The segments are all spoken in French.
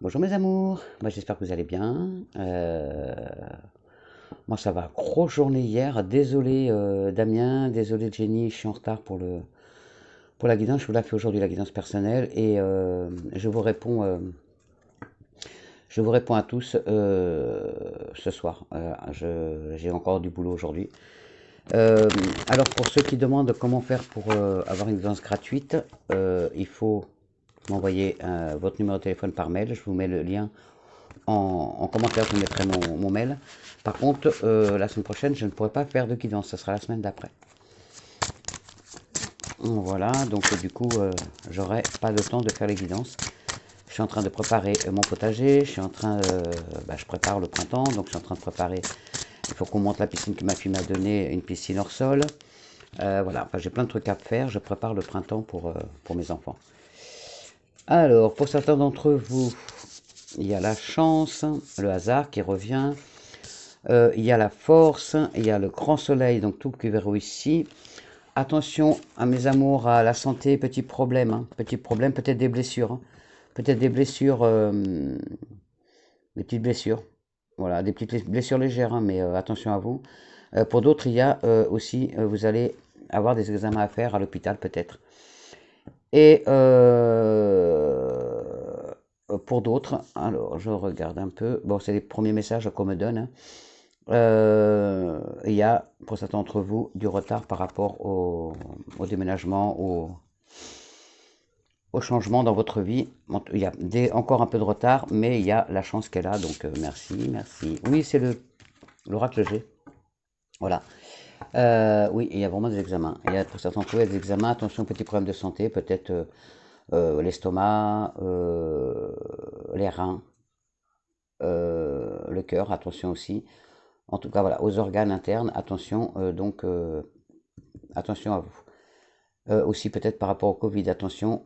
Bonjour mes amours, moi j'espère que vous allez bien. Moi ça va, grosse journée hier. Désolé Damien, désolé Jenny, je suis en retard pour la guidance. Je vous la fais aujourd'hui la guidance personnelle et je vous réponds à tous ce soir. J'ai encore du boulot aujourd'hui. Euh, alors pour ceux qui demandent comment faire pour avoir une guidance gratuite, il faut m'envoyer votre numéro de téléphone par mail. Je vous mets le lien en commentaire, je mettrai mon mail. Par contre, la semaine prochaine, je ne pourrai pas faire de guidance, ce sera la semaine d'après. Voilà, donc du coup, j'aurai pas le temps de faire les guidances. Je suis en train de préparer mon potager, je suis en train, je prépare le printemps, donc je suis en train de préparer, il faut qu'on monte la piscine que ma fille m'a donnée, une piscine hors sol. Voilà, enfin, j'ai plein de trucs à faire, je prépare le printemps pour mes enfants. Alors, pour certains d'entre vous, il y a la chance, le hasard qui revient. Il y a la force, il y a le grand soleil, donc tout qui verrou ici. Attention à mes amours, à la santé, petit problème, hein, petit problème, peut-être des blessures, hein. Peut-être des blessures, des petites blessures, voilà, des petites blessures légères, hein, mais attention à vous. Pour d'autres, il y a aussi, vous allez avoir des examens à faire à l'hôpital peut-être. Et pour d'autres, alors je regarde un peu, bon c'est les premiers messages qu'on me donne, hein. Il y a, pour certains d'entre vous, du retard par rapport au déménagement, au changement dans votre vie. Il y a encore un peu de retard, mais il y a la chance qu'elle a, donc merci, merci. Oui, c'est l'oracle G. Voilà. Oui, il y a vraiment des examens. Il y a pour certains d'entre vous, il y a des examens. Attention, petits problèmes de santé, peut-être l'estomac, les reins, le cœur, attention aussi. En tout cas, voilà, aux organes internes, attention, attention à vous. Aussi peut-être par rapport au Covid, attention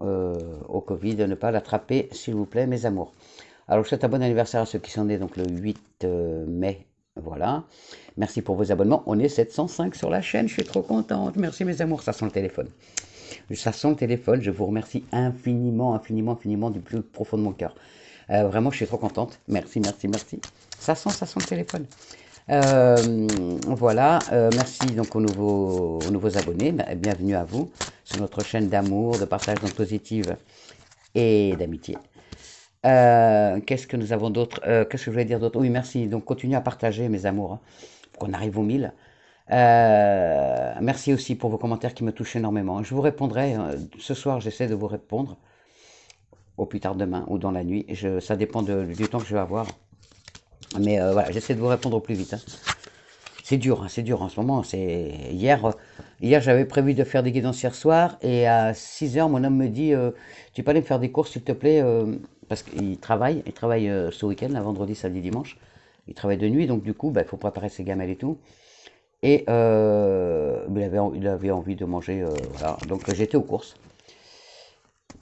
au Covid, ne pas l'attraper, s'il vous plaît, mes amours. Alors, je souhaite un bon anniversaire à ceux qui sont nés donc le 8 mai. Voilà. Merci pour vos abonnements. On est 705 sur la chaîne. Je suis trop contente. Merci, mes amours. Ça sent le téléphone. Ça sent le téléphone. Je vous remercie infiniment, infiniment, infiniment du plus profond de mon cœur. Vraiment, je suis trop contente. Merci, merci, merci. Ça sent le téléphone. Voilà, merci donc aux nouveaux abonnés, bienvenue à vous sur notre chaîne d'amour, de partage d'ondes positives et d'amitié. Qu'est-ce que nous avons d'autre? Qu'est-ce que je voulais dire d'autre? Oui, merci, donc continuez à partager mes amours, hein, pour qu'on arrive aux 1000. Merci aussi pour vos commentaires qui me touchent énormément. Je vous répondrai, ce soir j'essaie de vous répondre, au plus tard demain ou dans la nuit, ça dépend du temps que je vais avoir. Mais voilà, j'essaie de vous répondre au plus vite, hein. C'est dur en ce moment. Hier j'avais prévu de faire des guidances hier soir et à 6 heures, mon homme me dit tu peux aller me faire des courses s'il te plaît parce qu'il travaille ce week-end, là, vendredi, samedi, dimanche. Il travaille de nuit, donc du coup, bah, il faut préparer ses gamelles et tout. Et il avait envie de manger, voilà. Donc j'étais aux courses.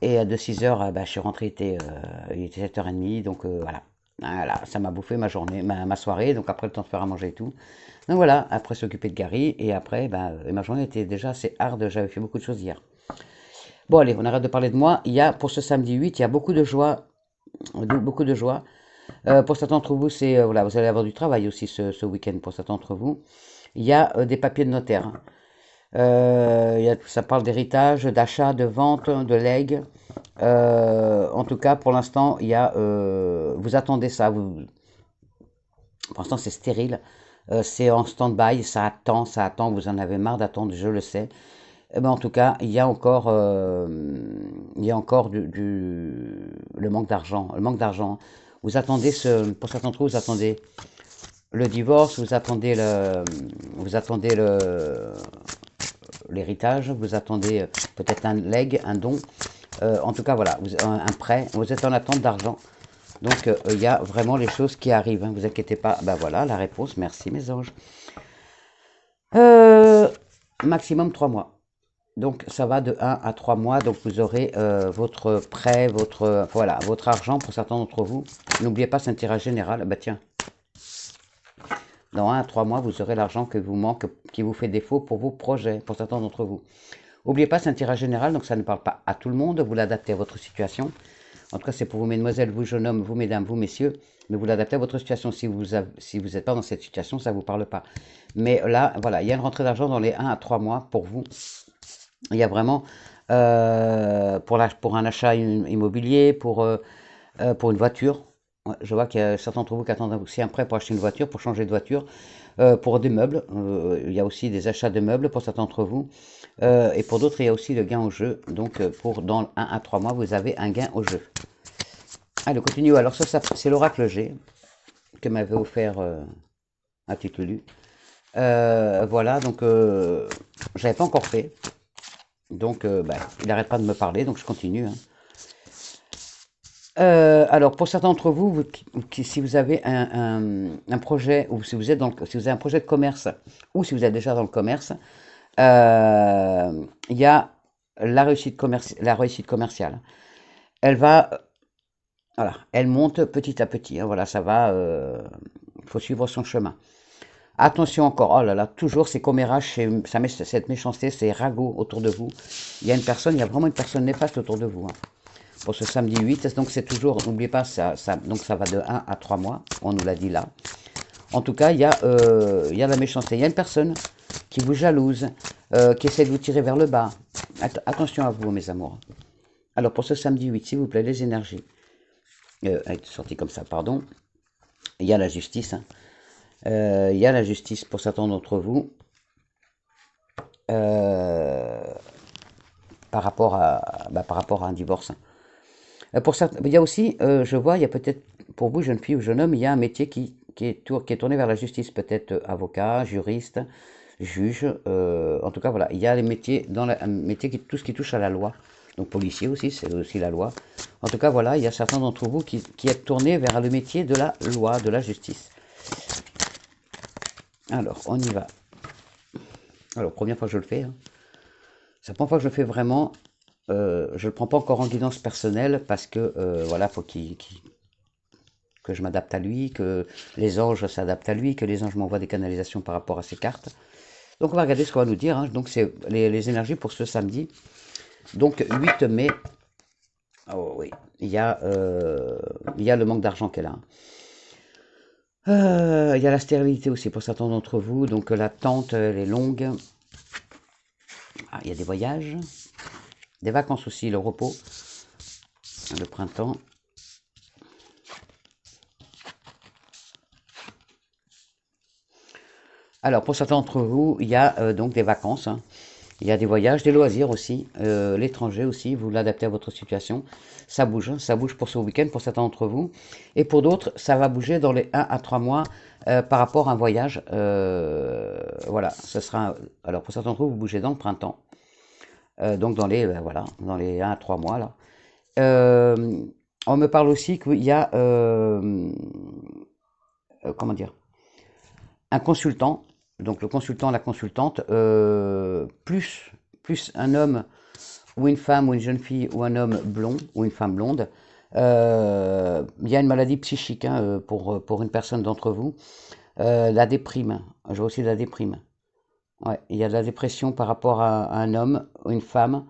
Et de 6 heures, bah, je suis rentré, il était 7h30, donc voilà. Voilà, ça m'a bouffé ma journée, ma soirée, donc après le temps de faire à manger et tout. Donc voilà, après s'occuper de Gary, et après, bah, ma journée était déjà assez hard, j'avais fait beaucoup de choses hier. Bon allez, on arrête de parler de moi. Il y a, pour ce samedi 8, il y a beaucoup de joie, beaucoup de joie. Pour certains d'entre vous, voilà, vous allez avoir du travail aussi ce week-end pour certains d'entre vous. Il y a des papiers de notaire, hein. Ça parle d'héritage, d'achat, de vente, de legs. En tout cas, pour l'instant, vous attendez ça. Pour l'instant, c'est stérile. C'est en stand-by. Ça attend. Vous en avez marre d'attendre, je le sais. Eh ben, en tout cas, il y a encore le manque d'argent. Le manque d'argent. Pour certains d'entre vous, vous attendez le divorce, vous attendez l'héritage, vous attendez peut-être un leg, un don. En tout cas, voilà, un prêt, vous êtes en attente d'argent. Donc, il y a vraiment les choses qui arrivent, hein, vous inquiétez pas. Ben voilà, la réponse, merci mes anges. Euh, Maximum 3 mois. Donc, ça va de 1 à 3 mois. Donc, vous aurez votre prêt, voilà, votre argent pour certains d'entre vous. N'oubliez pas, c'est un tirage général. Bah tiens, dans 1 à 3 mois, vous aurez l'argent que vous manque, qui vous fait défaut pour vos projets, pour certains d'entre vous. N'oubliez pas, c'est un tirage général, donc ça ne parle pas à tout le monde. Vous l'adaptez à votre situation. En tout cas, c'est pour vous, mesdemoiselles, vous, jeunes hommes, vous, mesdames, vous, messieurs. Mais vous l'adaptez à votre situation. Si vous n'êtes pas dans cette situation, ça ne vous parle pas. Mais là, voilà, il y a une rentrée d'argent dans les 1 à 3 mois pour vous. Il y a vraiment pour un achat immobilier, pour une voiture. Ouais, je vois qu'il y a certains d'entre vous qui attendent aussi un prêt pour acheter une voiture, pour changer de voiture, pour des meubles. Il y a aussi des achats de meubles pour certains d'entre vous. Et pour d'autres, il y a aussi le gain au jeu. Donc, dans 1 à 3 mois, vous avez un gain au jeu. Allez, continue. Alors, ça c'est l'oracle G que m'avait offert un petit Lulu. Voilà, donc, je n'avais pas encore fait. Donc, il n'arrête pas de me parler, donc je continue, hein. Alors, pour certains d'entre vous, si vous avez un projet, ou si vous êtes si vous avez un projet de commerce, ou si vous êtes déjà dans le commerce, il y a la réussite commerciale. Elle va, voilà, elle monte petit à petit, hein, voilà, ça va, faut suivre son chemin. Attention encore, oh là là, toujours ces commérages, cette méchanceté, ces ragots autour de vous. Il y a il y a vraiment une personne néfaste autour de vous, hein. Pour ce samedi 8, donc c'est toujours, n'oubliez pas, donc ça va de 1 à 3 mois, on nous l'a dit là. En tout cas, il y a la méchanceté, il y a une personne qui vous jalouse, qui essaie de vous tirer vers le bas. Attention à vous, mes amours. Alors pour ce samedi 8, s'il vous plaît, les énergies, elle est sortie comme ça, pardon, il y a la justice, hein. Il y a la justice pour certains d'entre vous, par rapport à un divorce. Pour certains, il y a aussi, je vois, il y a peut-être, pour vous, jeune fille ou jeune homme, il y a un métier qui est tourné vers la justice, peut-être avocat, juriste, juge, en tout cas, voilà, il y a les métiers, un métier tout ce qui touche à la loi, donc policier aussi, c'est aussi la loi. En tout cas, voilà, il y a certains d'entre vous qui êtes tournés vers le métier de la loi, de la justice. Alors, on y va. Alors, première fois que je le fais, hein. C'est la première fois que je le fais vraiment. Je ne le prends pas encore en guidance personnelle parce que, voilà, faut que je m'adapte à lui, que les anges s'adaptent à lui, que les anges m'envoient des canalisations par rapport à ces cartes. Donc, on va regarder ce qu'on va nous dire, hein. Donc, c'est les énergies pour ce samedi. Donc, 8 mai. Oh oui, il y a le manque d'argent qu'elle a. Il y a la stérilité aussi pour certains d'entre vous. Donc, l'attente, elle est longue. Ah, il y a des voyages. Des vacances aussi, le repos, le printemps. Alors, pour certains d'entre vous, il y a donc des vacances, hein. Il y a des voyages, des loisirs aussi, l'étranger aussi, vous l'adaptez à votre situation. Ça bouge, hein, ça bouge pour ce week-end pour certains d'entre vous. Et pour d'autres, ça va bouger dans les 1 à 3 mois par rapport à un voyage. Voilà, ce sera. Alors, pour certains d'entre vous, vous bougez dans le printemps. Donc, voilà, dans les 1 à 3 mois, là. On me parle aussi qu'il y a, comment dire, un consultant, donc le consultant, la consultante, plus un homme ou une femme ou une jeune fille ou un homme blond ou une femme blonde. Il y a une maladie psychique, hein, pour une personne d'entre vous. La déprime, je vois aussi de la déprime. Ouais, il y a de la dépression par rapport à un homme ou une femme.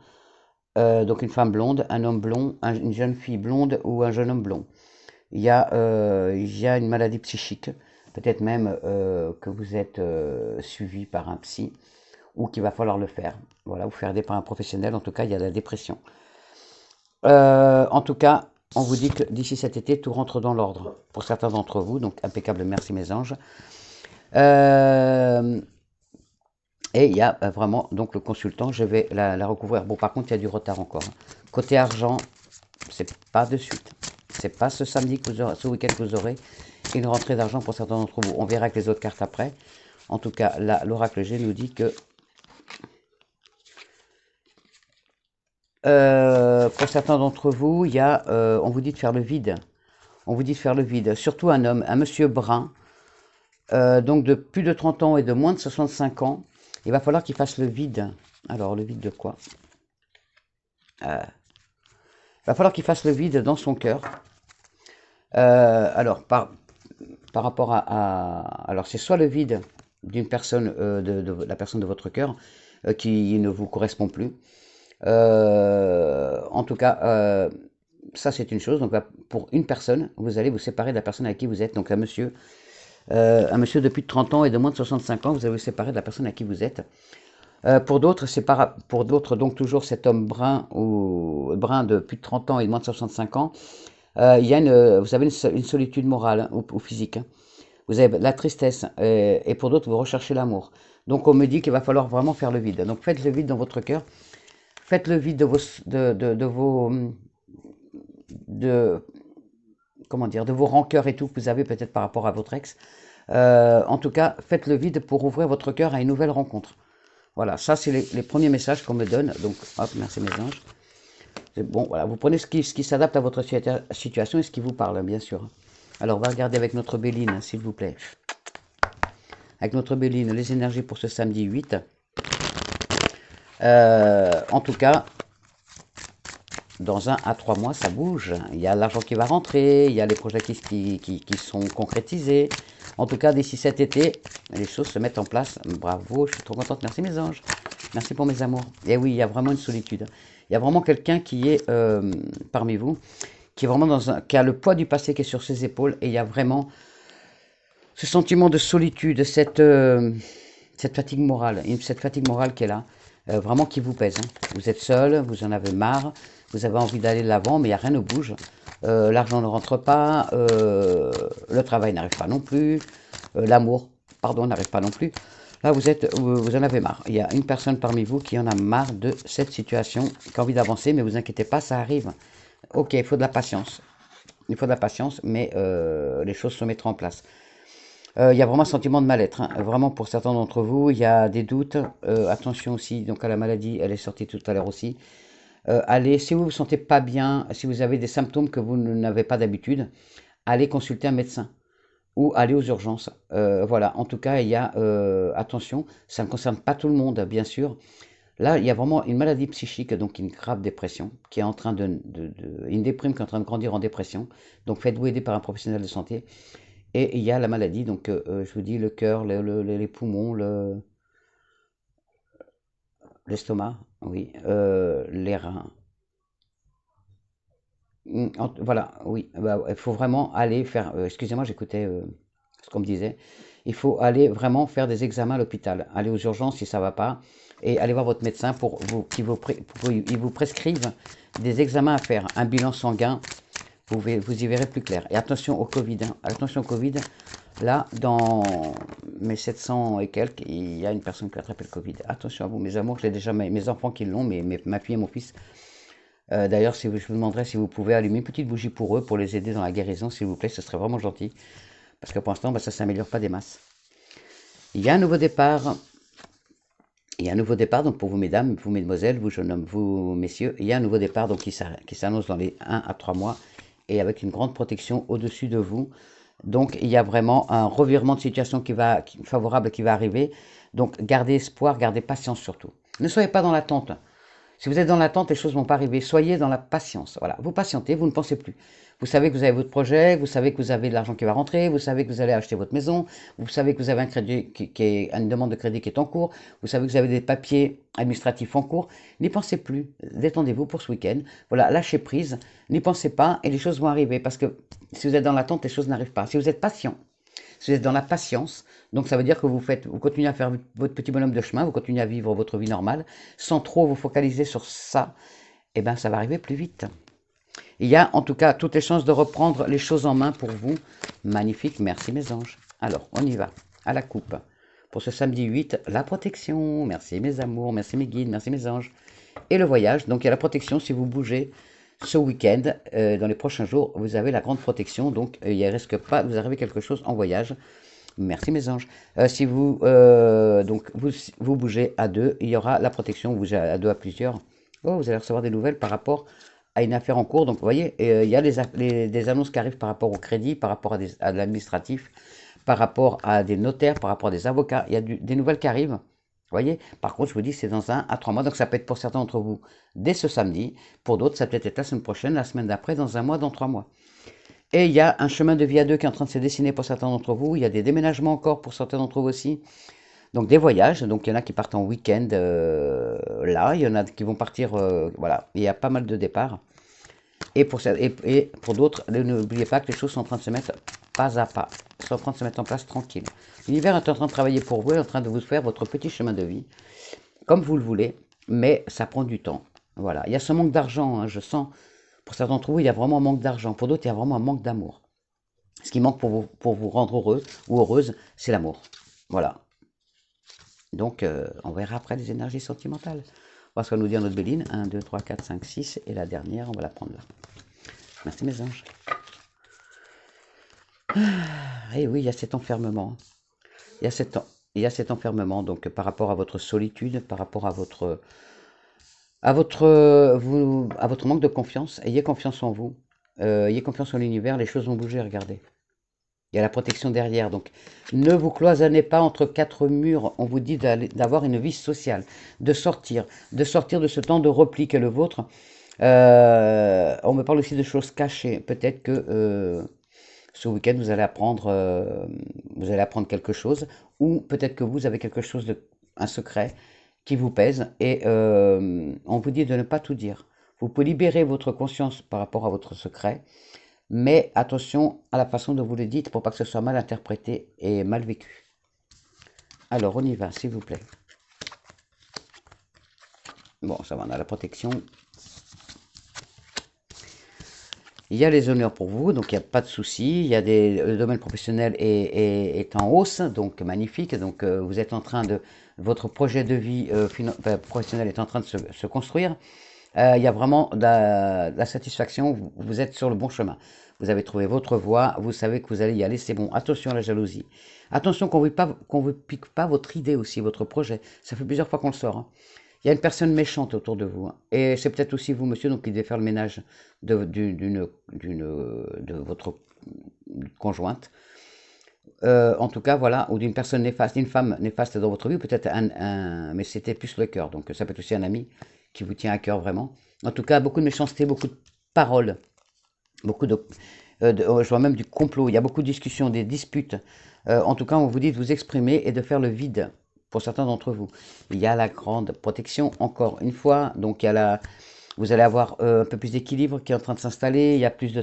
Donc une femme blonde, un homme blond, une jeune fille blonde ou un jeune homme blond. Il y a une maladie psychique, peut-être même que vous êtes suivi par un psy ou qu'il va falloir le faire. Voilà, vous faire aider par un professionnel. En tout cas, il y a de la dépression. En tout cas, on vous dit que d'ici cet été, tout rentre dans l'ordre pour certains d'entre vous. Donc impeccable, merci mes anges. Et il y a vraiment donc le consultant, je vais la recouvrir. Bon, par contre, il y a du retard encore, hein. Côté argent, c'est pas de suite. C'est pas ce samedi que vous aurez, ce week-end que vous aurez une rentrée d'argent pour certains d'entre vous. On verra avec les autres cartes après. En tout cas, là, l'oracle G nous dit que pour certains d'entre vous, il y a, on vous dit de faire le vide. On vous dit de faire le vide. Surtout un homme, un monsieur brun, donc de plus de 30 ans et de moins de 65 ans. Il va falloir qu'il fasse le vide. Alors, le vide de quoi? Il va falloir qu'il fasse le vide dans son cœur. Alors, par rapport alors, c'est soit le vide d'une personne, de la personne de votre cœur, qui ne vous correspond plus. En tout cas, ça c'est une chose. Donc pour une personne, vous allez vous séparer de la personne avec qui vous êtes. Donc un monsieur de plus de 30 ans et de moins de 65 ans, vous allez vous séparer de la personne avec qui vous êtes. Pour d'autres, pour d'autres, donc toujours cet homme brun ou brun de plus de 30 ans et de moins de 65 ans, vous avez une solitude morale, hein, ou physique, hein. Vous avez la tristesse, et pour d'autres, vous recherchez l'amour. Donc on me dit qu'il va falloir vraiment faire le vide. Donc faites le vide dans votre cœur, faites le vide de, comment dire, de vos rancœurs et tout que vous avez peut-être par rapport à votre ex. En tout cas, faites le vide pour ouvrir votre cœur à une nouvelle rencontre. Voilà, ça c'est les premiers messages qu'on me donne. Donc, hop, merci mes anges. Bon, voilà, vous prenez ce qui s'adapte à votre situation et ce qui vous parle, bien sûr. Alors, on va regarder avec notre Béline, s'il vous plaît. Avec notre Béline, les énergies pour ce samedi 8. En tout cas, dans 1 à 3 mois, ça bouge. Il y a l'argent qui va rentrer, il y a les projets qui sont concrétisés. En tout cas, d'ici cet été, les choses se mettent en place. Bravo, je suis trop contente. Merci mes anges. Merci pour mes amours. Et oui, il y a vraiment une solitude. Il y a vraiment quelqu'un qui est parmi vous, qui est vraiment qui a le poids du passé qui est sur ses épaules. Et il y a vraiment ce sentiment de solitude, cette fatigue morale, cette fatigue morale qui est là, vraiment qui vous pèse, hein. Vous êtes seul, vous en avez marre, vous avez envie d'aller de l'avant, mais il n'y a rien ne bouge. L'argent ne rentre pas, le travail n'arrive pas non plus, l'amour, pardon, n'arrive pas non plus. Là, vous en avez marre. Il y a une personne parmi vous qui en a marre de cette situation, qui a envie d'avancer, mais vous inquiétez pas, ça arrive. Ok, il faut de la patience. Il faut de la patience, mais les choses se mettront en place. Il y a vraiment un sentiment de mal-être, hein. Vraiment pour certains d'entre vous, il y a des doutes. Attention aussi donc à la maladie, elle est sortie tout à l'heure aussi. Allez, si vous ne vous sentez pas bien, si vous avez des symptômes que vous n'avez pas d'habitude, allez consulter un médecin ou aller aux urgences. Voilà, en tout cas, il y a attention, ça ne concerne pas tout le monde, bien sûr. Là, il y a vraiment une maladie psychique, donc une grave dépression, qui est en train une déprime qui est en train de grandir en dépression. Donc faites-vous aider par un professionnel de santé. Et il y a la maladie, donc je vous dis le cœur, les poumons, l'estomac, oui, les reins. Voilà, oui, bah, il faut vraiment aller faire, excusez-moi, j'écoutais ce qu'on me disait, il faut aller vraiment faire des examens à l'hôpital, aller aux urgences si ça ne va pas, et aller voir votre médecin il vous prescrive des examens à faire, un bilan sanguin, vous y verrez plus clair. Et attention au Covid, hein, attention au Covid, là, dans mes 700 et quelques, il y a une personne qui a attrapé le Covid. Attention à vous, mes amours, j'ai déjà mes enfants qui l'ont, ma fille et mon fils. D'ailleurs, je vous demanderai si vous pouvez allumer une petite bougie pour eux, pour les aider dans la guérison, s'il vous plaît, ce serait vraiment gentil. Parce que pour l'instant, bah, ça ne s'améliore pas des masses. Il y a un nouveau départ. Il y a un nouveau départ, donc pour vous mesdames, vous mesdemoiselles, vous jeunes hommes, vous messieurs, il y a un nouveau départ donc qui s'annonce dans les 1 à 3 mois et avec une grande protection au-dessus de vous. Donc il y a vraiment un revirement de situation favorable qui va arriver. Donc gardez espoir, gardez patience surtout. Ne soyez pas dans l'attente. Si vous êtes dans l'attente, les choses ne vont pas arriver. Soyez dans la patience. Voilà, vous patientez, vous ne pensez plus. Vous savez que vous avez votre projet, vous savez que vous avez de l'argent qui va rentrer, vous savez que vous allez acheter votre maison, vous savez que vous avez un crédit qui est une demande de crédit qui est en cours, vous savez que vous avez des papiers administratifs en cours. N'y pensez plus. Détendez-vous pour ce week-end. Voilà, lâchez prise. N'y pensez pas et les choses vont arriver parce que si vous êtes dans l'attente, les choses n'arrivent pas. Si vous êtes patient, si vous êtes dans la patience, donc ça veut dire que vous continuez à faire votre petit bonhomme de chemin, vous continuez à vivre votre vie normale, sans trop vous focaliser sur ça, et bien ça va arriver plus vite. Il y a en tout cas toutes les chances de reprendre les choses en main pour vous. Magnifique, merci mes anges. Alors, on y va, à la coupe. Pour ce samedi 8, la protection. Merci mes amours, merci mes guides, merci mes anges. Et le voyage, donc il y a la protection si vous bougez ce week-end, dans les prochains jours, vous avez la grande protection, donc il ne risque pas de vous arriver quelque chose en voyage. Merci mes anges. Si vous, vous bougez à deux, il y aura la protection, vous bougez à deux, à plusieurs. Oh, vous allez recevoir des nouvelles par rapport à une affaire en cours. Donc vous voyez, il y a des annonces qui arrivent par rapport au crédit, par rapport à l'administratif, par rapport à des notaires, par rapport à des avocats. Il y a des nouvelles qui arrivent. Vous voyez, par contre, je vous dis, c'est dans 1 à 3 mois, donc ça peut être pour certains d'entre vous dès ce samedi, pour d'autres, ça peut être la semaine prochaine, la semaine d'après, dans 1 mois, dans 3 mois. Et il y a un chemin de vie à deux qui est en train de se dessiner pour certains d'entre vous, il y a des déménagements encore pour certains d'entre vous aussi, donc des voyages, donc il y en a qui partent en week-end là, il y en a qui vont partir, voilà, il y a pas mal de départs. Et pour d'autres, n'oubliez pas que les choses sont en train de se mettre pas à pas, sont en train de se mettre en place tranquille. L'univers est en train de travailler pour vous, est en train de vous faire votre petit chemin de vie, comme vous le voulez, mais ça prend du temps. Voilà. Il y a ce manque d'argent, hein, je sens. Pour certains d'entre vous, il y a vraiment un manque d'argent. Pour d'autres, il y a vraiment un manque d'amour. Ce qui manque pour vous rendre heureux ou heureuse, c'est l'amour. Voilà. Donc, on verra après les énergies sentimentales. On va ce que nous dire notre Béline. 1, 2, 3, 4, 5, 6. Et la dernière, on va la prendre là. Merci mes anges. Et oui, il y a cet enfermement. Il y a cet enfermement, donc par rapport à votre solitude, par rapport à votre manque de confiance. Ayez confiance en vous. Ayez confiance en l'univers. Les choses vont bouger, regardez. Il y a la protection derrière. Donc, ne vous cloisonnez pas entre quatre murs. On vous dit d'avoir une vie sociale, de sortir de ce temps de repli qu'est le vôtre. On me parle aussi de choses cachées. Peut-être que ce week-end, vous allez apprendre quelque chose, ou peut-être que vous avez quelque chose un secret qui vous pèse, et on vous dit de ne pas tout dire. Vous pouvez libérer votre conscience par rapport à votre secret, mais attention à la façon dont vous le dites pour pas que ce soit mal interprété et mal vécu. Alors, on y va, s'il vous plaît. Bon, ça va, on a la protection. Il y a les honneurs pour vous, donc il n'y a pas de souci. Le domaine professionnel est en hausse, donc magnifique. Donc vous êtes en train votre projet de vie professionnel est en train de se construire. Il y a vraiment de la satisfaction. Vous êtes sur le bon chemin. Vous avez trouvé votre voie. Vous savez que vous allez y aller. C'est bon. Attention à la jalousie. Attention qu'on ne vous pique pas votre idée aussi, votre projet. Ça fait plusieurs fois qu'on le sort, hein. Il y a une personne méchante autour de vous, hein. Et c'est peut-être aussi vous, monsieur, donc qui devez faire le ménage de votre conjointe. En tout cas, voilà, ou d'une personne néfaste, une femme néfaste dans votre vie, peut-être mais c'était plus le cœur. Donc ça peut être aussi un ami qui vous tient à cœur vraiment. En tout cas, beaucoup de méchanceté, beaucoup de paroles, beaucoup je vois même du complot. Il y a beaucoup de discussions, des disputes. En tout cas, on vous dit de vous exprimer et de faire le vide pour certains d'entre vous. Il y a la grande protection, encore une fois. Donc, vous allez avoir un peu plus d'équilibre qui est en train de s'installer. Il y a plus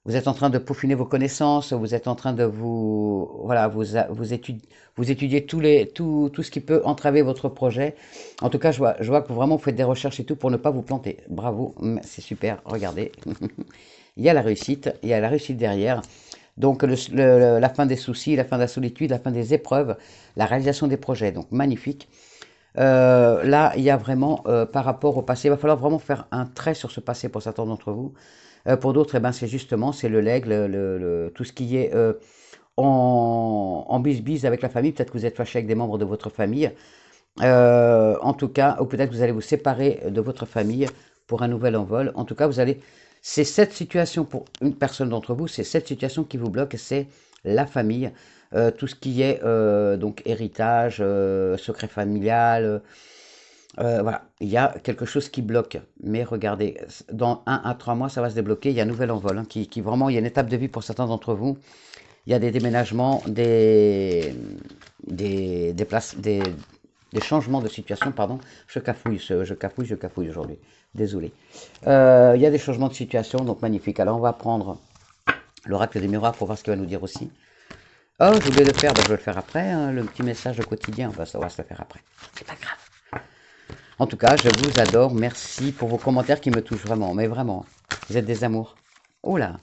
vous êtes en train de peaufiner vos connaissances. Vous êtes en train de voilà, vous étudiez tout ce qui peut entraver votre projet. En tout cas, je vois que vraiment vous faites des recherches et tout pour ne pas vous planter. Bravo, c'est super. Regardez. Il y a la réussite derrière. Donc la fin des soucis, la fin de la solitude, la fin des épreuves, la réalisation des projets. Donc magnifique. Là, il y a vraiment, par rapport au passé, il va falloir vraiment faire un trait sur ce passé pour certains d'entre vous. Pour d'autres, eh ben, c'est le legs, tout ce qui est en bise-bise avec la famille. Peut-être que vous êtes fâché avec des membres de votre famille. En tout cas, ou peut-être que vous allez vous séparer de votre famille pour un nouvel envol. En tout cas, c'est cette situation pour une personne d'entre vous, c'est cette situation qui vous bloque, c'est la famille, tout ce qui est donc héritage, secret familial, voilà, il y a quelque chose qui bloque. Mais regardez, dans 1 à 3 mois, ça va se débloquer. Il y a un nouvel envol, hein, qui vraiment, il y a une étape de vie pour certains d'entre vous. Il y a des déménagements, des changements de situation, pardon. Je cafouille aujourd'hui. Désolé. Il y a des changements de situation, donc magnifique. Alors, on va prendre l'oracle des miroirs pour voir ce qu'il va nous dire aussi. Oh, je voulais le faire, ben, je vais le faire après, hein, le petit message quotidien, on va se le faire après. C'est pas grave. En tout cas, je vous adore. Merci pour vos commentaires qui me touchent vraiment, mais vraiment. Vous êtes des amours. Oh là.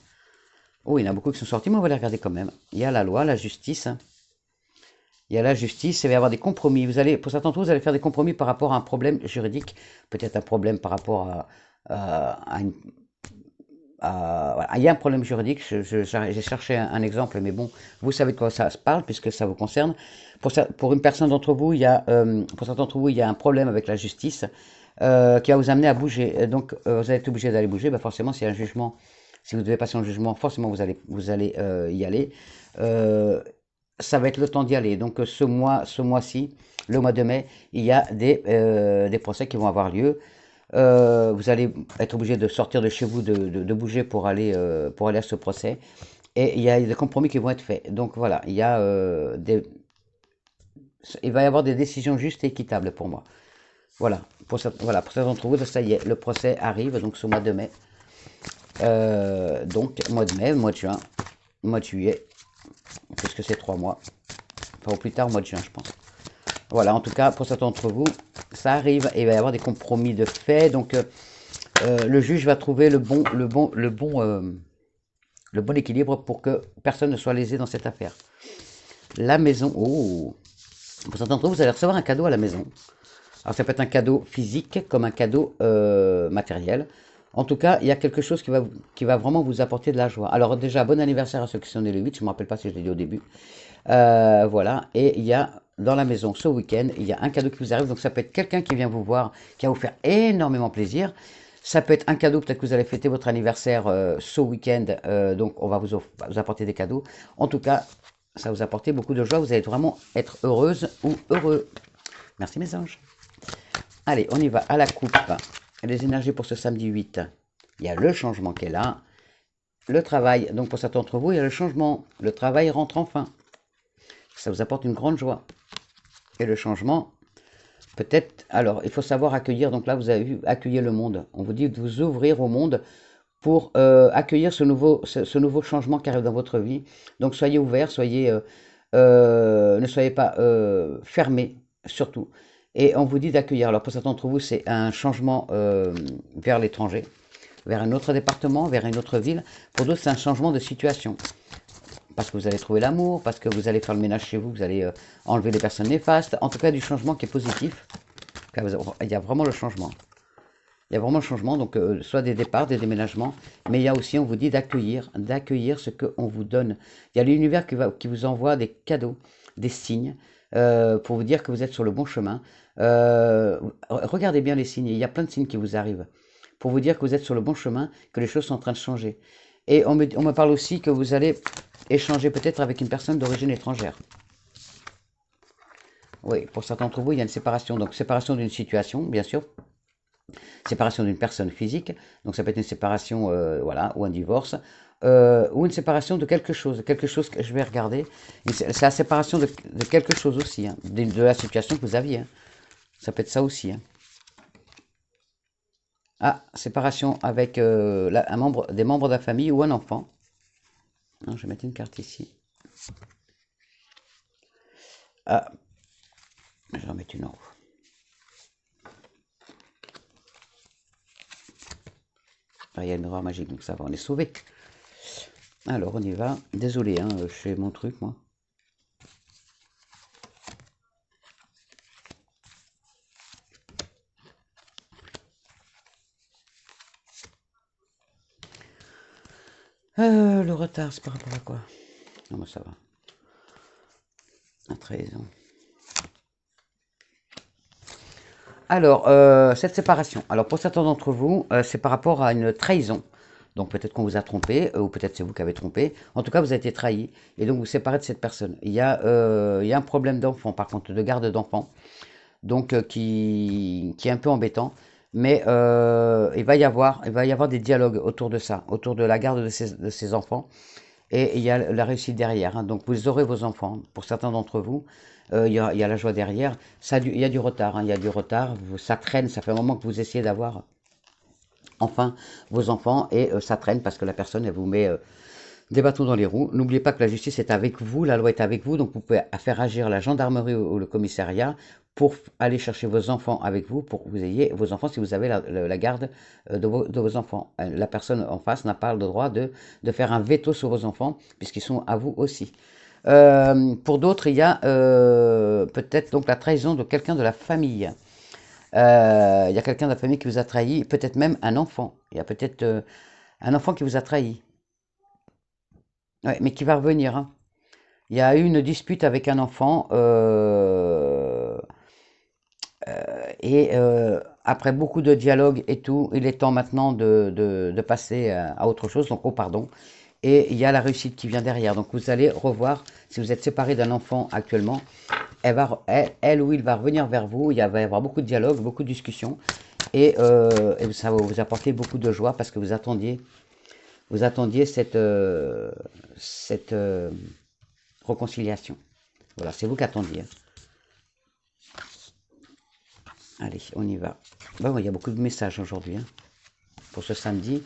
Oh, il y en a beaucoup qui sont sortis, mais on va les regarder quand même. Il y a la loi, la justice. Il y a la justice, il va y avoir des compromis. Pour certains d'entre vous, vous allez faire des compromis par rapport à un problème juridique, peut-être un problème par rapport à voilà. Il y a un problème juridique, j'ai cherché un exemple, mais bon, vous savez de quoi ça se parle, puisque ça vous concerne. Pour une personne d'entre vous, pour certains d'entre vous, il y a un problème avec la justice qui va vous amener à bouger. Donc, vous allez être obligé d'aller bouger. Ben, forcément, s'il y a un jugement, si vous devez passer un jugement, forcément, vous allez y aller. Ça va être le temps d'y aller. Donc ce mois-ci, le mois de mai, il y a des procès qui vont avoir lieu. Vous allez être obligé de sortir de chez vous, de bouger pour aller à ce procès. Et il y a des compromis qui vont être faits. Donc voilà, il va y avoir des décisions justes et équitables pour moi. Voilà, pour certains d'entre vous, ça y est, le procès arrive, donc ce mois de mai. Donc, mois de mai, mois de juin, mois de juillet, puisque c'est 3 mois. Enfin, au plus tard, mois de juin, je pense. Voilà, en tout cas, pour certains d'entre vous, ça arrive et il va y avoir des compromis de fait. Donc, le juge va trouver le bon équilibre pour que personne ne soit lésé dans cette affaire. La maison, oh, pour certains d'entre vous, vous allez recevoir un cadeau à la maison. Alors ça peut être un cadeau physique comme un cadeau matériel. En tout cas, il y a quelque chose qui va vraiment vous apporter de la joie. Alors déjà, bon anniversaire à ceux qui sont nés le 8, je ne me rappelle pas si je l'ai dit au début. Voilà, et il y a dans la maison ce week-end, il y a un cadeau qui vous arrive. Donc ça peut être quelqu'un qui vient vous voir, qui va vous faire énormément plaisir. Ça peut être un cadeau, peut-être que vous allez fêter votre anniversaire ce week-end, donc on va vous apporter des cadeaux. En tout cas, ça va vous apporter beaucoup de joie, vous allez vraiment être heureuse ou heureux. Merci mes anges. Allez, on y va à la coupe. Les énergies pour ce samedi 8. Il y a le changement qui est là. Le travail, donc pour certains d'entre vous, il y a le changement. Le travail rentre enfin. Ça vous apporte une grande joie. Et le changement, peut-être, alors il faut savoir accueillir, donc là vous avez vu, accueillir le monde. On vous dit de vous ouvrir au monde pour accueillir ce nouveau changement qui arrive dans votre vie. Donc soyez ouverts, ne soyez pas fermés, surtout. Et on vous dit d'accueillir. Alors pour certains d'entre vous, c'est un changement vers l'étranger, vers un autre département, vers une autre ville. Pour d'autres, c'est un changement de situation. Parce que vous allez trouver l'amour, parce que vous allez faire le ménage chez vous, vous allez enlever les personnes néfastes. En tout cas, du changement qui est positif. Il y a vraiment le changement. Il y a vraiment le changement, donc soit des départs, des déménagements, mais il y a aussi, on vous dit d'accueillir ce qu'on vous donne. Il y a l'univers qui vous envoie des cadeaux, des signes, pour vous dire que vous êtes sur le bon chemin. Regardez bien les signes, il y a plein de signes qui vous arrivent, pour vous dire que vous êtes sur le bon chemin, que les choses sont en train de changer. Et on me parle aussi que vous allez échanger peut-être avec une personne d'origine étrangère. Oui, pour certains d'entre vous, il y a une séparation, donc séparation d'une situation, bien sûr, séparation d'une personne physique, donc ça peut être une séparation, voilà, ou un divorce, ou une séparation de quelque chose que je vais regarder. C'est la séparation de quelque chose aussi, hein, de la situation que vous aviez. Hein. Ça peut être ça aussi. Hein. Ah, séparation avec des membres de la famille ou un enfant. Non, je vais mettre une carte ici. Ah, je vais en mettre une en haut. Ah, il y a une miroir magique, donc ça va, on est sauvé. Alors, on y va. Désolé, hein, je fais mon truc, moi. Le retard, c'est par rapport à quoi? Non, mais ça va. La trahison. Alors, cette séparation. Alors, pour certains d'entre vous, c'est par rapport à une trahison. Donc, peut-être qu'on vous a trompé, ou peut-être c'est vous qui avez trompé. En tout cas, vous avez été trahi. Et donc, vous séparez de cette personne. Il y a un problème d'enfant, par contre, de garde d'enfant. Donc, qui est un peu embêtant. Mais il va y avoir des dialogues autour de ça, autour de la garde de ces enfants. Et il y a la réussite derrière. Hein. Donc vous aurez vos enfants. Pour certains d'entre vous, il y a la joie derrière. Il y a du retard. Hein. Il y a du retard. Ça traîne. Ça fait un moment que vous essayez d'avoir enfin vos enfants. Et ça traîne parce que la personne, elle vous met des bâtons dans les roues. N'oubliez pas que la justice est avec vous. La loi est avec vous. Donc vous pouvez faire agir la gendarmerie ou le commissariat pour aller chercher vos enfants avec vous, pour que vous ayez vos enfants si vous avez la garde de vos enfants. La personne en face n'a pas le droit de faire un veto sur vos enfants, puisqu'ils sont à vous aussi. Pour d'autres, il y a peut-être donc la trahison de quelqu'un de la famille. Il y a quelqu'un de la famille qui vous a trahi, peut-être même un enfant. Il y a peut-être un enfant qui vous a trahi, ouais, mais qui va revenir. Hein. Il y a eu une dispute avec un enfant et après beaucoup de dialogue et tout, il est temps maintenant de passer à autre chose, donc au pardon. Et il y a la réussite qui vient derrière. Donc vous allez revoir, si vous êtes séparé d'un enfant actuellement, elle ou il va revenir vers vous, va y avoir beaucoup de dialogue, beaucoup de discussions, et ça va vous apporter beaucoup de joie parce que vous attendiez cette réconciliation. Voilà, c'est vous qui attendiez. Allez, on y va. Bon, il y a beaucoup de messages aujourd'hui, hein, pour ce samedi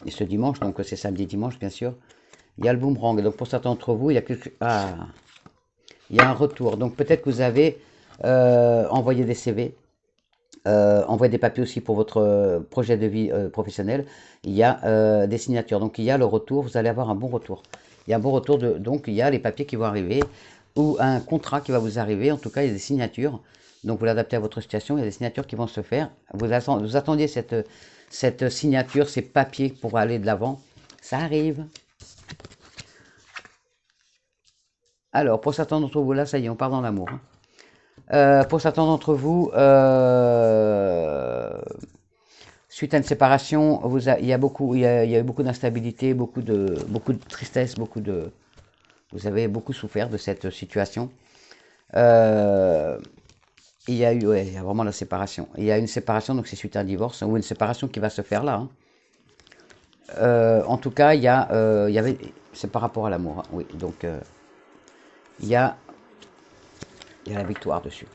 et ce dimanche. Donc, c'est samedi, dimanche, bien sûr. Il y a le boomerang. Donc, pour certains d'entre vous, il y a quelque... Ah, il y a un retour. Donc, peut-être que vous avez envoyé des CV. Envoyez des papiers aussi pour votre projet de vie professionnel. Il y a des signatures. Donc, il y a le retour. Vous allez avoir un bon retour. Il y a un bon retour. Donc, il y a les papiers qui vont arriver ou un contrat qui va vous arriver. En tout cas, il y a des signatures. Donc, vous l'adaptez à votre situation. Il y a des signatures qui vont se faire. Vous attendiez cette signature, ces papiers pour aller de l'avant. Ça arrive. Alors, pour certains d'entre vous, là, ça y est, on part dans l'amour, hein. Pour certains d'entre vous, suite à une séparation, il y a eu beaucoup d'instabilité, beaucoup de tristesse, vous avez beaucoup souffert de cette situation. Euh, ouais, il y a vraiment la séparation. Il y a une séparation, donc c'est suite à un divorce, ou une séparation qui va se faire là, hein. En tout cas, c'est par rapport à l'amour, hein, oui. Donc, il y a, il y a la victoire dessus.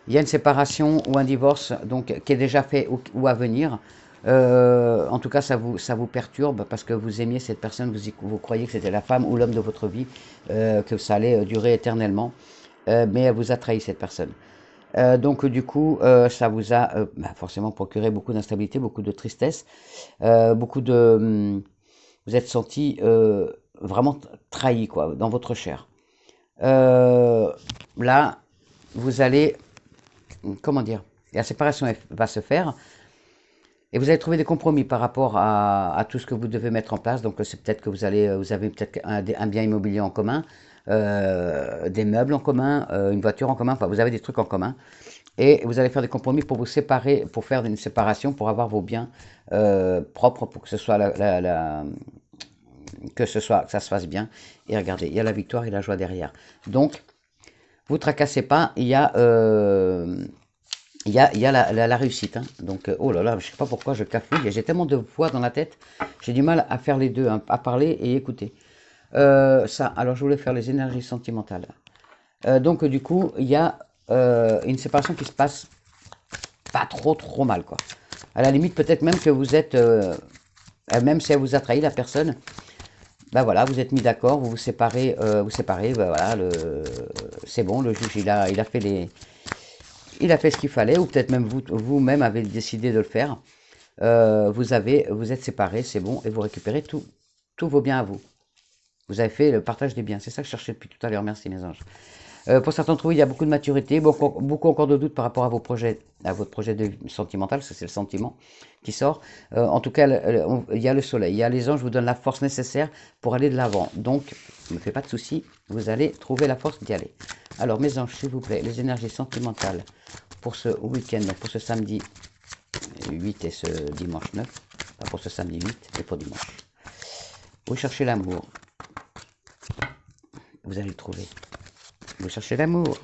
Il y a une séparation ou un divorce donc, qui est déjà fait ou à venir. En tout cas, ça vous perturbe parce que vous aimiez cette personne, vous croyez que c'était la femme ou l'homme de votre vie, que ça allait durer éternellement, mais elle vous a trahi, cette personne. Donc du coup, ça vous a forcément procuré beaucoup d'instabilité, beaucoup de tristesse, beaucoup de... vous êtes senti vraiment trahi, quoi, dans votre chair. Là, vous allez... Comment dire? La séparation va se faire et vous allez trouver des compromis par rapport à tout ce que vous devez mettre en place. Donc c'est peut-être que vous avez peut-être un bien immobilier en commun, des meubles en commun, une voiture en commun. Enfin, vous avez des trucs en commun et vous allez faire des compromis pour vous séparer, pour faire une séparation, pour avoir vos biens propres, pour que ce soit que ça se fasse bien. Et regardez, il y a la victoire et la joie derrière. Donc vous tracassez pas, il y a la réussite, hein. Donc, oh là là, je sais pas pourquoi je cafouille, j'ai tellement de voix dans la tête, j'ai du mal à faire les deux, hein, à parler et écouter. Alors je voulais faire les énergies sentimentales. Donc, du coup, il y a une séparation qui se passe pas trop mal, quoi. À la limite, peut-être même que vous êtes, même si elle vous a trahi, la personne, ben voilà, vous êtes mis d'accord, vous séparez, ben voilà, c'est bon, le juge, il a fait ce qu'il fallait, ou peut-être même vous-même avez décidé de le faire. Vous êtes séparés, c'est bon, et vous récupérez tous vos biens à vous. Vous avez fait le partage des biens. C'est ça que je cherchais depuis tout à l'heure. Merci, mes anges. Pour certains d'entre vous, il y a beaucoup de maturité, beaucoup encore de doutes par rapport à votre projet de vie sentimental. Ça, c'est le sentiment qui sort. En tout cas, il y a le soleil, il y a les anges vous donnent la force nécessaire pour aller de l'avant. Donc, ne me faites pas de soucis, vous allez trouver la force d'y aller. Alors, mes anges, s'il vous plaît, les énergies sentimentales pour ce week-end, donc pour ce samedi 8 et ce dimanche 9, pas pour ce samedi 8 et pour dimanche. Vous cherchez l'amour, vous allez le trouver. Vous cherchez l'amour,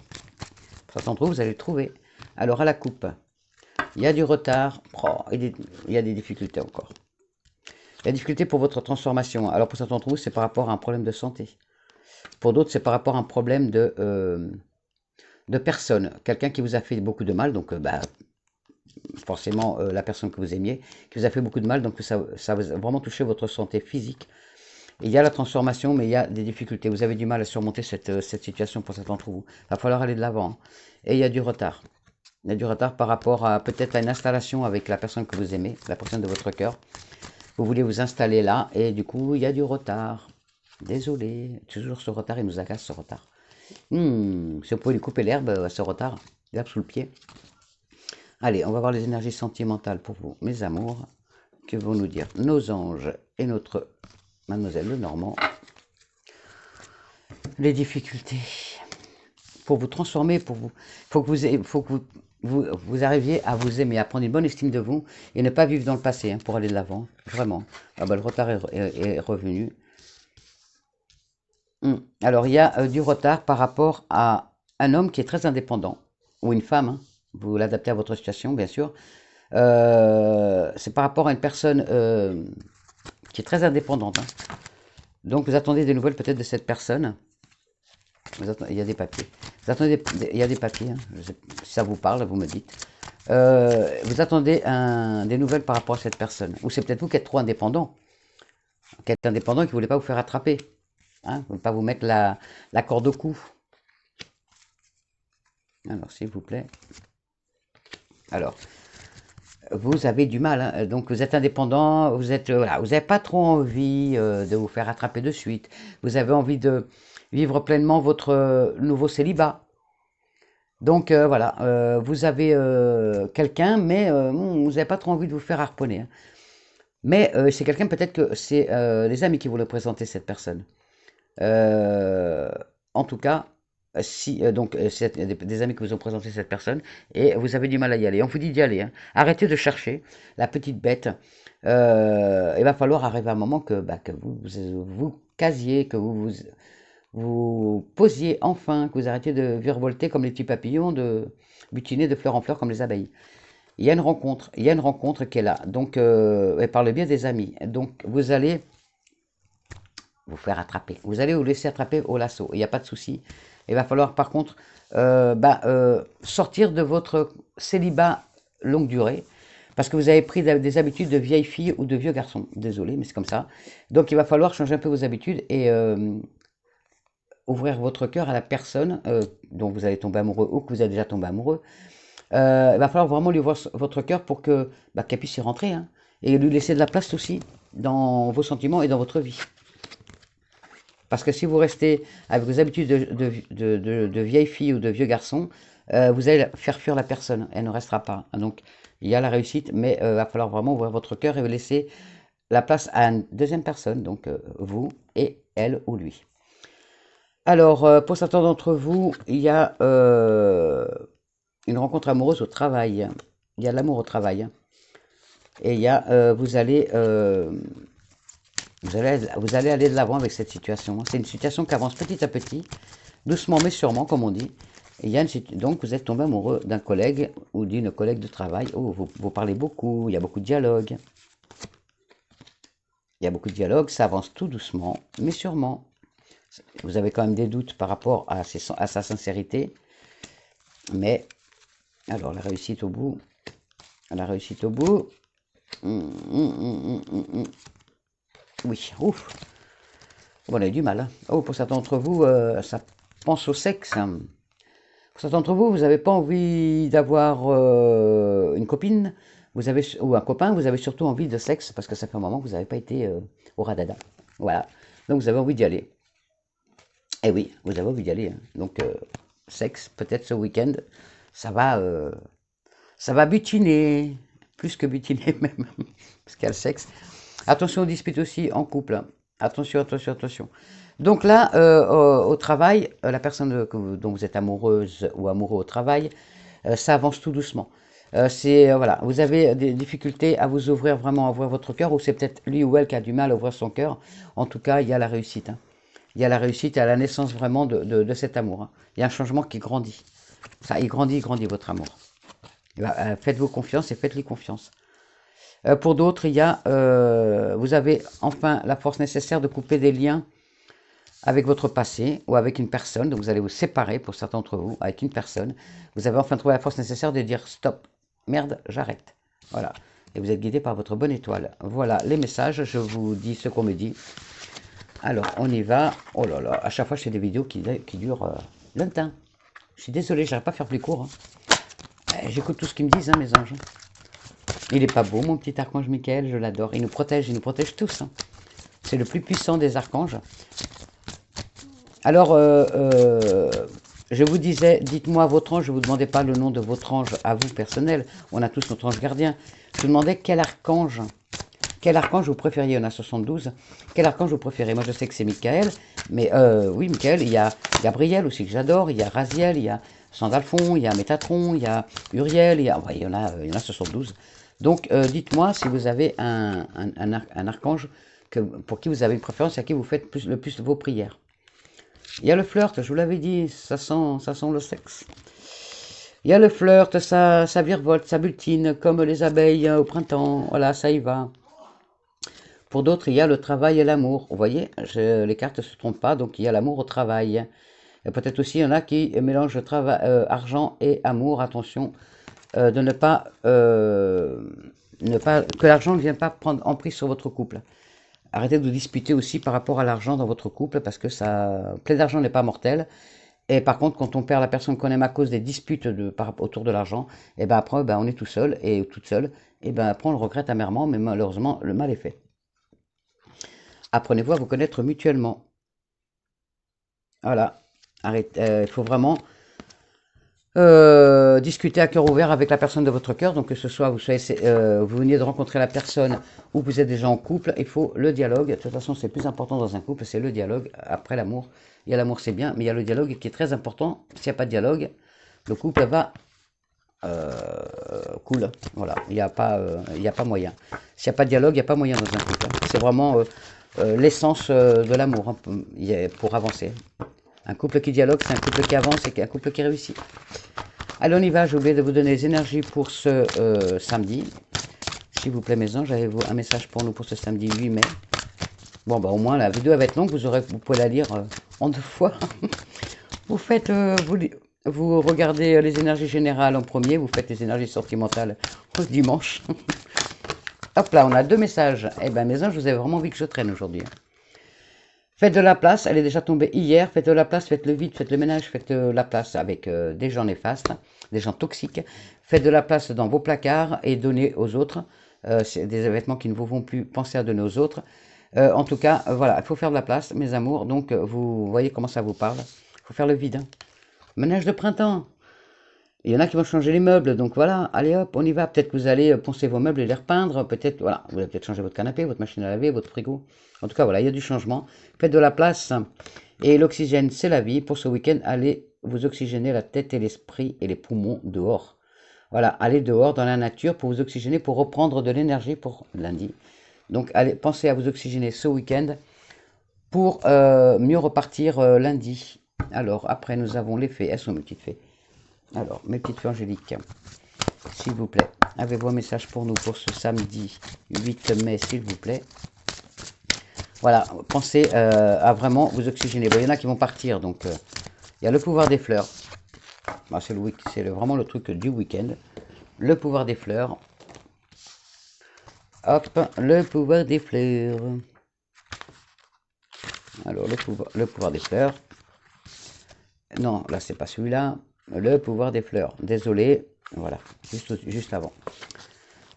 pour certains d'entre vous, vous allez le trouver. Alors, à la coupe, il y a du retard, il y a des difficultés encore. La difficulté pour votre transformation, alors pour certains d'entre vous, c'est par rapport à un problème de santé. Pour d'autres, c'est par rapport à un problème de personne. Quelqu'un qui vous a fait beaucoup de mal, donc forcément la personne que vous aimiez, qui vous a fait beaucoup de mal, donc ça va vraiment toucher votre santé physique. Il y a la transformation, mais il y a des difficultés. Vous avez du mal à surmonter cette situation pour certains d'entre vous. Il va falloir aller de l'avant, hein. Et il y a du retard. Il y a du retard par rapport à peut-être à une installation avec la personne que vous aimez, la personne de votre cœur. Vous voulez vous installer là, et du coup, il y a du retard. Désolé, toujours ce retard, il nous agace ce retard. Si vous pouvez lui couper l'herbe à ce retard, l'herbe sous le pied. Allez, on va voir les énergies sentimentales pour vous, mes amours. Que vont nous dire nos anges et notre Mademoiselle Lenormand? Les difficultés. Pour vous transformer, faut que vous arriviez à vous aimer, à prendre une bonne estime de vous et ne pas vivre dans le passé, hein, pour aller de l'avant. Vraiment. Ah bah, le retard est revenu. Alors, il y a du retard par rapport à un homme qui est très indépendant, ou une femme, hein. Vous l'adaptez à votre situation, bien sûr. C'est par rapport à une personne qui est très indépendante, hein. Donc, vous attendez des nouvelles peut-être de cette personne. Il y a des papiers. Vous attendez, il y a des papiers, hein, je sais, si ça vous parle, vous me dites. Vous attendez des nouvelles par rapport à cette personne. Ou c'est peut-être vous qui êtes trop indépendant, qui ne voulait pas vous faire attraper. Hein, ne voulez pas vous mettre la corde au cou. Alors, s'il vous plaît. Alors, vous avez du mal, hein, donc vous êtes indépendant, vous êtes, voilà, vous n'avez pas trop envie de vous faire attraper de suite. Vous avez envie de vivre pleinement votre nouveau célibat. Donc voilà, vous avez quelqu'un, mais vous n'avez pas trop envie de vous faire harponner. Hein. Mais c'est quelqu'un, peut-être que c'est les amis qui vous le présenter, cette personne. En tout cas, si donc c'est des amis qui vous ont présenté cette personne et vous avez du mal à y aller. On vous dit d'y aller. Hein. Arrêtez de chercher la petite bête. Il va falloir arriver à un moment que vous casiez, que vous posiez enfin, que vous arrêtiez de virevolter comme les petits papillons, de butiner de fleur en fleur comme les abeilles. Il y a une rencontre qui est là, donc et par le biais des amis. Donc vous allez vous faire attraper. Vous allez vous laisser attraper au lasso. Il n'y a pas de souci. Il va falloir par contre sortir de votre célibat longue durée. Parce que vous avez pris des habitudes de vieille fille ou de vieux garçon. Désolé, mais c'est comme ça. Donc il va falloir changer un peu vos habitudes et ouvrir votre cœur à la personne dont vous allez tomber amoureux ou que vous avez déjà tombé amoureux. Il va falloir vraiment lui ouvrir votre cœur pour que qu'elle puisse y rentrer. Hein, et lui laisser de la place aussi dans vos sentiments et dans votre vie. Parce que si vous restez avec vos habitudes de vieille fille ou de vieux garçon, vous allez faire fuir la personne. Elle ne restera pas. Donc, il y a la réussite, mais il va falloir vraiment ouvrir votre cœur et laisser la place à une deuxième personne, donc vous et elle ou lui. Alors, pour certains d'entre vous, il y a une rencontre amoureuse au travail. Il y a l'amour au travail. Et il y a, vous allez aller de l'avant avec cette situation. C'est une situation qui avance petit à petit, doucement mais sûrement, comme on dit. Et il y a donc, vous êtes tombé amoureux d'un collègue ou d'une collègue de travail. Oh, vous parlez beaucoup, il y a beaucoup de dialogue. Il y a beaucoup de dialogue, ça avance tout doucement, mais sûrement. Vous avez quand même des doutes par rapport à sa sincérité. Mais, alors, la réussite au bout. La réussite au bout. Oui, ouf. Bon, on a eu du mal. Hein. Oh, pour certains d'entre vous, ça pense au sexe. Hein. Pour certains d'entre vous, vous n'avez pas envie d'avoir une copine ou un copain, vous avez surtout envie de sexe parce que ça fait un moment que vous n'avez pas été au radada. Voilà. Donc vous avez envie d'y aller. Eh oui, vous avez envie d'y aller. Hein. Donc, sexe, peut-être ce week-end, ça va butiner. Plus que butiner même, parce qu'il y a le sexe. Attention aux disputes aussi en couple. Hein. Attention, attention, attention. Donc là, au travail, la personne dont vous êtes amoureuse ou amoureux au travail, ça avance tout doucement. Voilà, vous avez des difficultés à vous ouvrir vraiment, à ouvrir votre cœur, ou c'est peut-être lui ou elle qui a du mal à ouvrir son cœur. En tout cas, il y a la réussite. Hein. Il y a la réussite et à la naissance vraiment de cet amour. Hein. Il y a un changement qui grandit. Ça, il grandit votre amour. Faites-vous confiance et faites-lui confiance. Pour d'autres, vous avez enfin la force nécessaire de couper des liens avec votre passé ou avec une personne. Donc vous allez vous séparer, pour certains d'entre vous, avec une personne. Vous avez enfin trouvé la force nécessaire de dire stop, merde, j'arrête. Voilà. Et vous êtes guidé par votre bonne étoile. Voilà les messages, je vous dis ce qu'on me dit. Alors, on y va. Oh là là, à chaque fois, je fais des vidéos qui durent longtemps. Je suis désolé, j'arrive pas à faire plus court. Hein. J'écoute tout ce qu'ils me disent, hein, mes anges. Il est pas beau, mon petit archange Michael, je l'adore. Il nous protège tous. Hein. C'est le plus puissant des archanges. Alors, je vous disais, dites-moi votre ange, je ne vous demandais pas le nom de votre ange à vous personnel. On a tous notre ange gardien. Je vous demandais quel archange vous préfériez. Il y en a 72. Quel archange vous préférez? Moi, je sais que c'est Michael. Mais oui, Michael, il y a Gabriel aussi que j'adore. Il y a Raziel, il y a Sandalphon, il y a Métatron, il y a Uriel. Il y en a 72. Donc, dites-moi si vous avez un archange pour qui vous avez une préférence et à qui vous faites le plus vos prières. Il y a le flirt, je vous l'avais dit, ça sent le sexe. Il y a le flirt, ça virevolte, ça butine, comme les abeilles au printemps, voilà, ça y va. Pour d'autres, il y a le travail et l'amour. Vous voyez, les cartes ne se trompent pas, donc il y a l'amour au travail. Et peut-être aussi, il y en a qui mélangent argent et amour. Attention, de ne pas que l'argent ne vienne pas prendre emprise sur votre couple. Arrêtez de vous disputer aussi par rapport à l'argent dans votre couple parce que ça, plein d'argent n'est pas mortel. Et par contre, quand on perd la personne qu'on aime à cause des disputes autour de l'argent, et ben après, ben, on est tout seul et toute seule. Et ben après, on le regrette amèrement, mais malheureusement, le mal est fait. Apprenez-vous à vous connaître mutuellement. Voilà. Il faut vraiment discuter à cœur ouvert avec la personne de votre cœur. Donc que ce soit vous venez de rencontrer la personne ou vous êtes déjà en couple, il faut le dialogue. De toute façon, c'est le plus important dans un couple, c'est le dialogue. Après l'amour, il y a l'amour, c'est bien, mais il y a le dialogue qui est très important. S'il n'y a pas de dialogue, le couple va cool. Voilà, il n'y a pas moyen. S'il n'y a pas de dialogue, il n'y a pas moyen dans un couple. C'est vraiment l'essence de l'amour pour avancer. Un couple qui dialogue, c'est un couple qui avance et un couple qui réussit. Allez, on y va. J'ai oublié de vous donner les énergies pour ce samedi. S'il vous plaît, mes anges, avez-vous un message pour nous pour ce samedi 8 mai? Bon, bah au moins, la vidéo va être longue. Vous pouvez la lire en 2 fois. Vous faites, vous regardez les énergies générales en premier. Vous faites les énergies sentimentales le dimanche. Hop là, on a 2 messages. Eh ben, mes anges, vous avez vraiment envie que je traîne aujourd'hui. Faites de la place, elle est déjà tombée hier, faites de la place, faites le vide, faites le ménage, faites de la place avec des gens néfastes, des gens toxiques. Faites de la place dans vos placards et donnez aux autres. C'est des vêtements qui ne vous vont plus, pensez à donner aux autres. En tout cas, voilà, il faut faire de la place, mes amours. Donc, vous voyez comment ça vous parle. Il faut faire le vide. Hein. Ménage de printemps. Il y en a qui vont changer les meubles, donc voilà, allez hop, on y va. Peut-être que vous allez poncer vos meubles et les repeindre. Peut-être, voilà, vous allez peut-être changer votre canapé, votre machine à laver, votre frigo. En tout cas, voilà, il y a du changement. Faites de la place. Et l'oxygène, c'est la vie. Pour ce week-end, allez vous oxygéner la tête et l'esprit et les poumons dehors. Voilà, allez dehors dans la nature pour vous oxygéner, pour reprendre de l'énergie pour lundi. Donc, allez, pensez à vous oxygéner ce week-end pour mieux repartir lundi. Alors, après, nous avons les fées. Elles sont mes petites fées. Alors, mes petites fées angéliques, s'il vous plaît, avez-vous un message pour nous pour ce samedi 8 mai, s'il vous plaît? Voilà, pensez à vraiment vous oxygéner. Bon, il y en a qui vont partir, donc il y a le pouvoir des fleurs. Bon, c'est vraiment le truc du week-end. Le pouvoir des fleurs. Hop, le pouvoir des fleurs. Alors, le pouvoir des fleurs. Non, là, c'est pas celui-là. Le pouvoir des fleurs. Désolé, voilà, juste avant.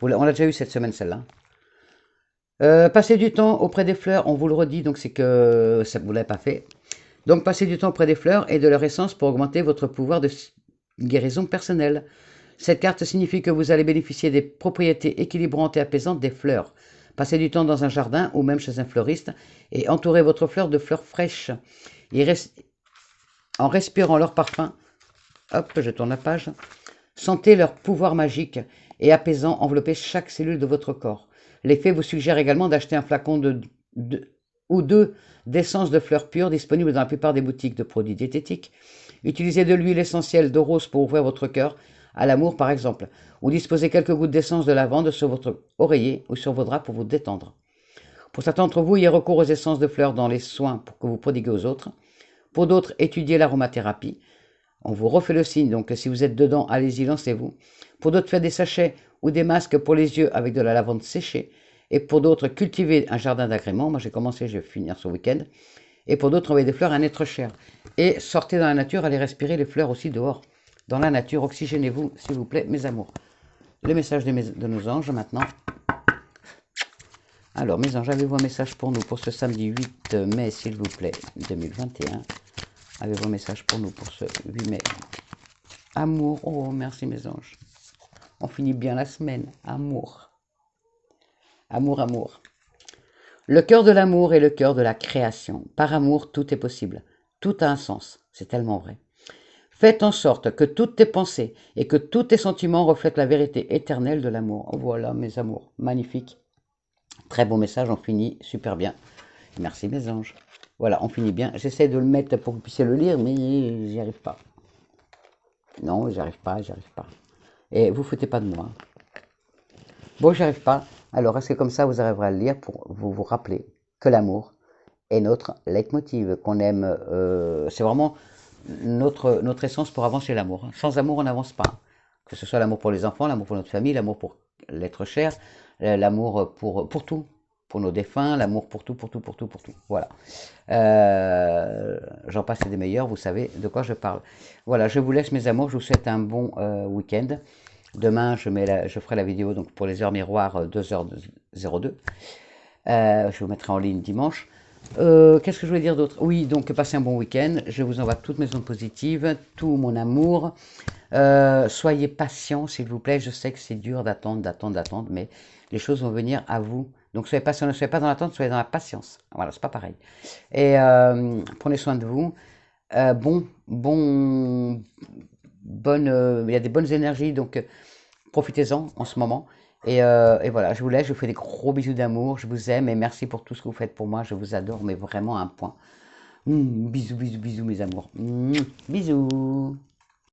On l'a déjà eu cette semaine, celle-là. Passez du temps auprès des fleurs, on vous le redit, donc c'est que ça, vous ne l'avez pas fait. Donc, passez du temps auprès des fleurs et de leur essence pour augmenter votre pouvoir de guérison personnelle. Cette carte signifie que vous allez bénéficier des propriétés équilibrantes et apaisantes des fleurs. Passez du temps dans un jardin ou même chez un fleuriste et entourez votre fleur de fleurs fraîches. En respirant leur parfum, hop, je tourne la page, sentez leur pouvoir magique et apaisant envelopper chaque cellule de votre corps. Les fées vous suggèrent également d'acheter un flacon ou deux d'essence de fleurs pures disponible dans la plupart des boutiques de produits diététiques. Utilisez de l'huile essentielle de rose pour ouvrir votre cœur à l'amour par exemple, ou disposez quelques gouttes d'essence de lavande sur votre oreiller ou sur vos draps pour vous détendre. Pour certains d'entre vous, il y a recours aux essences de fleurs dans les soins pour que vous prodiguez aux autres. Pour d'autres, étudiez l'aromathérapie. On vous refait le signe, donc si vous êtes dedans, allez-y, lancez-vous. Pour d'autres, faites des sachets ou des masques pour les yeux avec de la lavande séchée. Et pour d'autres, cultivez un jardin d'agrément. Moi, j'ai commencé, je vais finir ce week-end. Et pour d'autres, envoyez des fleurs à un être cher. Et sortez dans la nature, allez respirer les fleurs aussi dehors. Dans la nature, oxygénez-vous, s'il vous plaît, mes amours. Le message de nos anges, maintenant. Alors, mes anges, avez-vous un message pour nous pour ce samedi 8 mai, s'il vous plaît, 2021? Avez-vous un message pour nous pour ce 8 mai? Amour, oh merci mes anges. On finit bien la semaine, amour. Amour, amour. Le cœur de l'amour est le cœur de la création. Par amour, tout est possible. Tout a un sens, c'est tellement vrai. Faites en sorte que toutes tes pensées et que tous tes sentiments reflètent la vérité éternelle de l'amour. Voilà mes amours, magnifique. Très beau message, on finit super bien. Merci mes anges. Voilà, on finit bien. J'essaie de le mettre pour que vous puissiez le lire, mais j'y arrive pas. Non, j'y arrive pas. Et vous foutez pas de moi. Bon, j'y arrive pas. Alors, est-ce que comme ça, vous arriverez à le lire pour vous rappeler que l'amour est notre leitmotiv, qu'on aime. C'est vraiment notre essence pour avancer l'amour, hein. Sans amour, on n'avance pas, hein. Que ce soit l'amour pour les enfants, l'amour pour notre famille, l'amour pour l'être cher, l'amour pour tout, pour nos défunts, l'amour pour tout, pour tout, pour tout, pour tout. Voilà. J'en passe et des meilleurs, vous savez de quoi je parle. Voilà, je vous laisse mes amours, je vous souhaite un bon week-end. Demain, je ferai la vidéo donc, pour les heures miroirs 2h02. Je vous mettrai en ligne dimanche. Qu'est-ce que je voulais dire d'autre? Oui, donc passez un bon week-end. Je vous envoie toutes mes ondes positives, tout mon amour. Soyez patient, s'il vous plaît. Je sais que c'est dur d'attendre, d'attendre, d'attendre, mais les choses vont venir à vous. Donc soyez patient, ne soyez pas dans l'attente, soyez dans la patience. Voilà, c'est pas pareil. Et prenez soin de vous. Il y a des bonnes énergies, donc profitez-en en ce moment. Et voilà, je vous laisse, je vous fais des gros bisous d'amour, je vous aime et merci pour tout ce que vous faites pour moi, je vous adore, mais vraiment à un point. Bisous, bisous, bisous mes amours. Bisous.